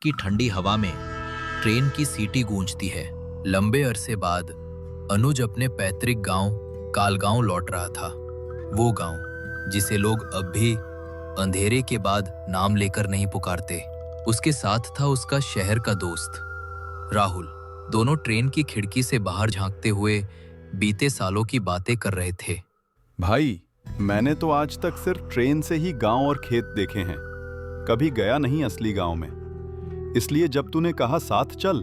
की ठंडी हवा में ट्रेन की सीटी गूंजती है। लंबे अरसे बाद अनुज अपने पैतृक गांव कालगांव लौट रहा था। वो गांव जिसे लोग अब भी अंधेरे के बाद नाम लेकर नहीं पुकारते। उसके साथ था उसका शहर का दोस्त राहुल। दोनों ट्रेन की खिड़की से बाहर झांकते हुए बीते सालों की बातें कर रहे थे। भाई, मैंने तो आज तक सिर्फ ट्रेन से ही गांव और खेत देखे हैं, कभी गया नहीं असली गांव में। इसलिए जब तूने कहा साथ चल,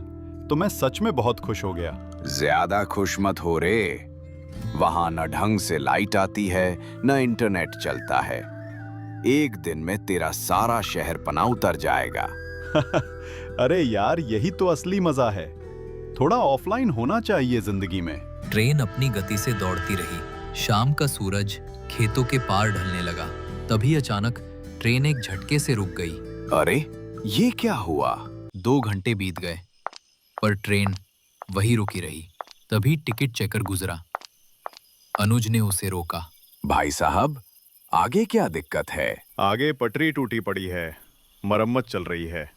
तो मैं सच में बहुत खुश हो गया। ज्यादा खुश मत हो रे। वहां न ढंग से लाइट आती है, न इंटरनेट चलता है। एक दिन में तेरा सारा शहर पना उतर जाएगा। अरे यार, यही तो असली मजा है। थोड़ा ऑफलाइन होना चाहिए जिंदगी में। ट्रेन अपनी गति से दौड़ती रही। शाम का सूरज खेतों के पार ढलने लगा। तभी अचानक ट्रेन एक झटके से रुक गई। अरे, ये क्या हुआ? 2 घंटे बीत गए, पर ट्रेन वही रुकी रही। तभी टिकट चेकर गुजरा। अनुज ने उसे रोका। भाई साहब, आगे क्या दिक्कत है? आगे पटरी टूटी पड़ी है, मरम्मत चल रही है।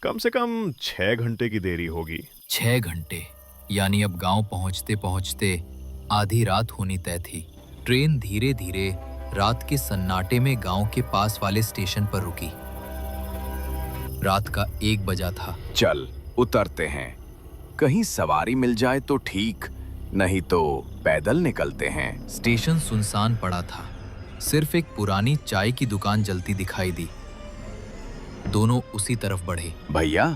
कम से कम 6 घंटे की देरी होगी। 6 घंटे, यानी अब गांव पहुंचते पहुंचते आधी रात होनी तय थी। ट्रेन धीरे धीरे रात के सन्नाटे में गांव के पास वाले स्टेशन पर रुकी। रात का 1 बजा था। चल उतरते हैं। कहीं सवारी मिल जाए तो ठीक, नहीं तो पैदल निकलते हैं। स्टेशन सुनसान पड़ा था। सिर्फ एक पुरानी चाय की दुकान जलती दिखाई दी। दोनों उसी तरफ बढ़े। भैया,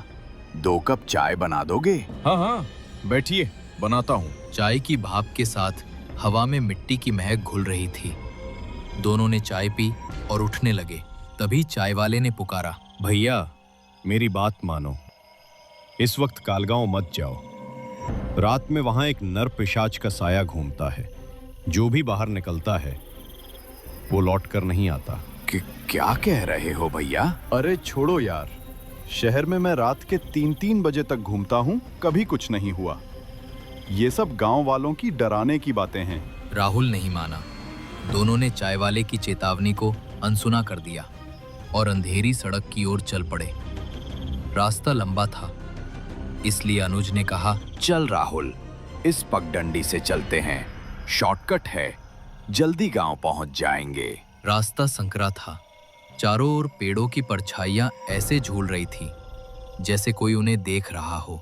2 कप चाय बना दोगे? हाँ हाँ, बैठिए, बनाता हूँ। चाय की भाप के साथ हवा में मिट्टी की महक घुल रही थी। दोनों ने चाय पी और उठने लगे। तभी चाय वाले ने पुकारा, भैया, मेरी बात मानो। इस वक्त कालगांव मत जाओ। रात में वहां एक नर पिशाच का साया घूमता है। जो भी बाहर निकलता है वो लौट कर नहीं आता। क्या कह रहे हो भैया? अरे छोड़ो यार, शहर में मैं रात के 3-3 बजे तक घूमता हूँ, कभी कुछ नहीं हुआ। ये सब गांव वालों की डराने की बातें हैं। राहुल नहीं माना। दोनों ने चाय वाले की चेतावनी को अनसुना कर दिया और अंधेरी सड़क की ओर चल पड़े। रास्ता लंबा था, इसलिए अनुज ने कहा, चल राहुल, इस पगडंडी से चलते हैं। शॉर्टकट है, जल्दी गांव पहुंच जाएंगे। रास्ता संकरा था। चारों ओर पेड़ों की परछाइयां ऐसे झूल रही थी जैसे कोई उन्हें देख रहा हो।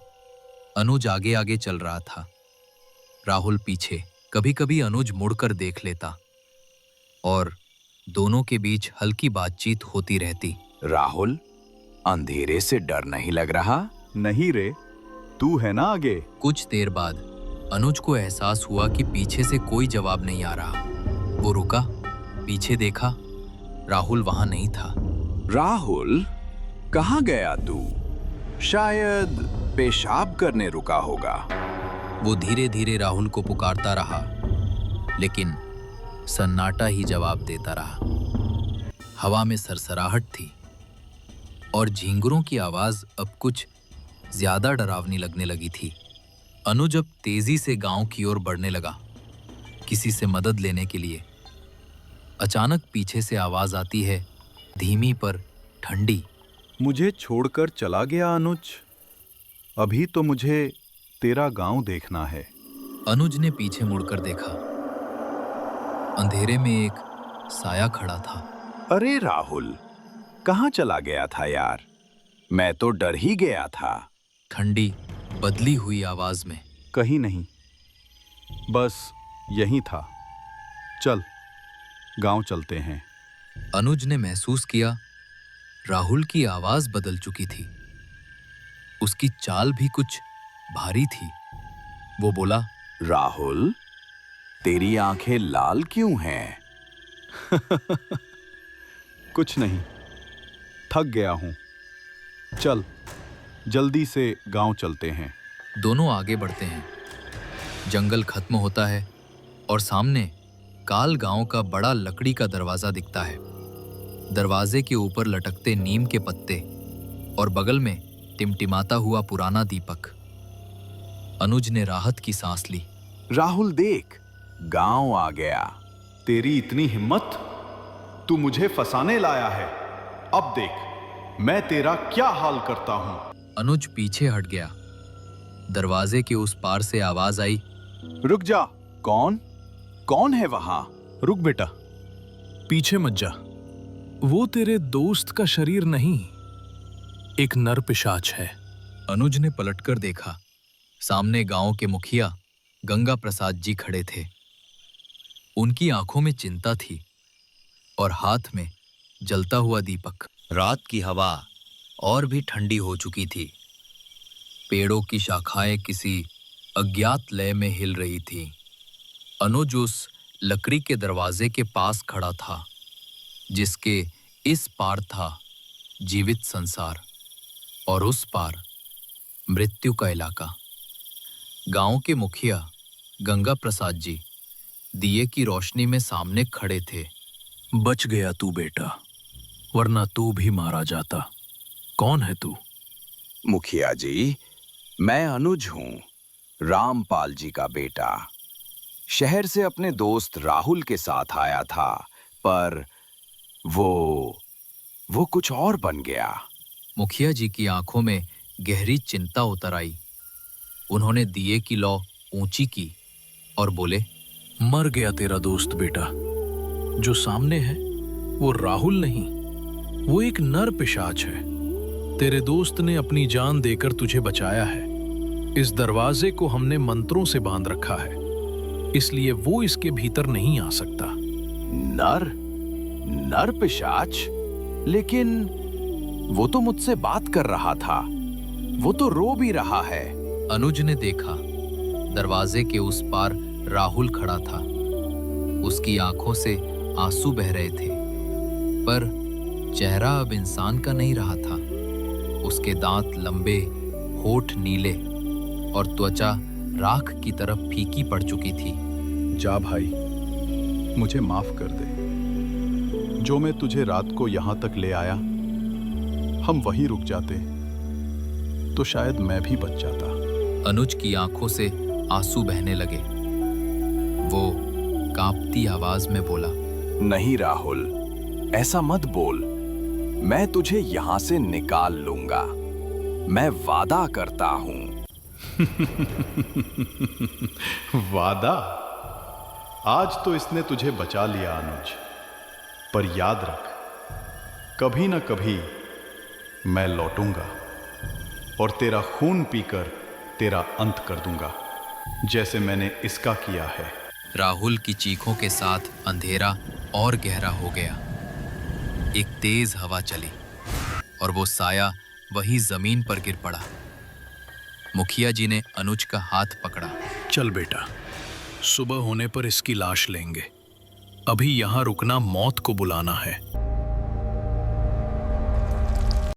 अनुज आगे आगे चल रहा था, राहुल पीछे। कभी कभी अनुज मुड़कर देख लेता और दोनों के बीच हल्की बातचीत होती रहती। राहुल, अंधेरे से डर नहीं लग रहा? नहीं रे, तू है ना आगे। कुछ देर बाद अनुज को एहसास हुआ कि पीछे से कोई जवाब नहीं आ रहा। वो रुका, पीछे देखा। राहुल वहां नहीं था। राहुल, कहाँ गया तू? शायद पेशाब करने रुका होगा। वो धीरे धीरे राहुल को पुकारता रहा, लेकिन सन्नाटा ही जवाब देता रहा। हवा में सरसराहट थी और झींगुरों की आवाज अब कुछ ज्यादा डरावनी लगने लगी थी। अनुज अब तेजी से गांव की ओर बढ़ने लगा, किसी से मदद लेने के लिए। अचानक पीछे से आवाज आती है, धीमी पर ठंडी। मुझे छोड़कर चला गया अनुज। अभी तो मुझे तेरा गांव देखना है। अनुज ने पीछे मुड़कर देखा। अंधेरे में एक साया खड़ा था। अरे राहुल, कहाँ चला गया था यार? मैं तो डर ही गया था। ठंडी बदली हुई आवाज में, कहीं नहीं, बस यहीं था। चल, गांव चलते हैं। अनुज ने महसूस किया राहुल की आवाज बदल चुकी थी। उसकी चाल भी कुछ भारी थी। वो बोला, राहुल, तेरी आंखें लाल क्यों हैं? कुछ नहीं, थक गया हूं। चल, जल्दी से गांव चलते हैं। दोनों आगे बढ़ते हैं। जंगल खत्म होता है और सामने काल गांव का बड़ा लकड़ी का दरवाजा दिखता है। दरवाजे के ऊपर लटकते नीम के पत्ते और बगल में टिमटिमाता हुआ पुराना दीपक। अनुज ने राहत की सांस ली। राहुल देख, गांव आ गया। तेरी इतनी हिम्मत? तू मुझे फंसाने लाया है। अब देख, मैं तेरा क्या हाल करता हूं। अनुज पीछे हट गया। दरवाजे के उस पार से आवाज आई, रुक जा। कौन कौन है वहां? रुक बेटा, पीछे मत जा। वो तेरे दोस्त का शरीर नहीं, एक नर पिशाच है। अनुज ने पलटकर देखा। सामने गांव के मुखिया गंगा प्रसाद जी खड़े थे। उनकी आंखों में चिंता थी और हाथ में जलता हुआ दीपक। रात की हवा और भी ठंडी हो चुकी थी। पेड़ों की शाखाएं किसी अज्ञात लय में हिल रही थी। अनुज उस लकड़ी के दरवाजे के पास खड़ा था, जिसके इस पार था जीवित संसार और उस पार मृत्यु का इलाका। गांव के मुखिया गंगा प्रसाद जी दिए की रोशनी में सामने खड़े थे। बच गया तू बेटा, वरना तू भी मारा जाता। कौन है तू? मुखिया जी, मैं अनुज हूं, रामपाल जी का बेटा। शहर से अपने दोस्त राहुल के साथ आया था, पर वो कुछ और बन गया। मुखिया जी की आंखों में गहरी चिंता उतर आई। उन्होंने दिए की लौ ऊंची की और बोले, मर गया तेरा दोस्त बेटा। जो सामने है वो राहुल नहीं, वो एक नर पिशाच है। तेरे दोस्त ने अपनी जान देकर तुझे बचाया है। इस दरवाजे को हमने मंत्रों से बांध रखा है, इसलिए वो इसके भीतर नहीं आ सकता। नर पिशाच? लेकिन वो तो मुझसे बात कर रहा था, वो तो रो भी रहा है। अनुज ने देखा, दरवाजे के उस पार राहुल खड़ा था। उसकी आंखों से आंसू बह रहे थे, पर चेहरा अब इंसान का नहीं रहा था। उसके दांत लंबे, होठ नीले और त्वचा राख की तरफ फीकी पड़ चुकी थी। जा भाई, मुझे माफ कर दे। जो मैं तुझे रात को यहां तक ले आया, हम वहीं रुक जाते तो शायद मैं भी बच जाता। अनुज की आंखों से आंसू बहने लगे। वो कांपती आवाज में बोला, नहीं राहुल, ऐसा मत बोल। मैं तुझे यहां से निकाल लूंगा, मैं वादा करता हूं। वादा? आज तो इसने तुझे बचा लिया अनुज, पर याद रख, कभी ना कभी मैं लौटूंगा और तेरा खून पीकर तेरा अंत कर दूंगा, जैसे मैंने इसका किया है। राहुल की चीखों के साथ अंधेरा और गहरा हो गया। एक तेज हवा चली और वो साया वही जमीन पर गिर पड़ा। मुखिया जी ने अनुज का हाथ पकड़ा। चल बेटा, सुबह होने पर इसकी लाश लेंगे। अभी यहां रुकना मौत को बुलाना है।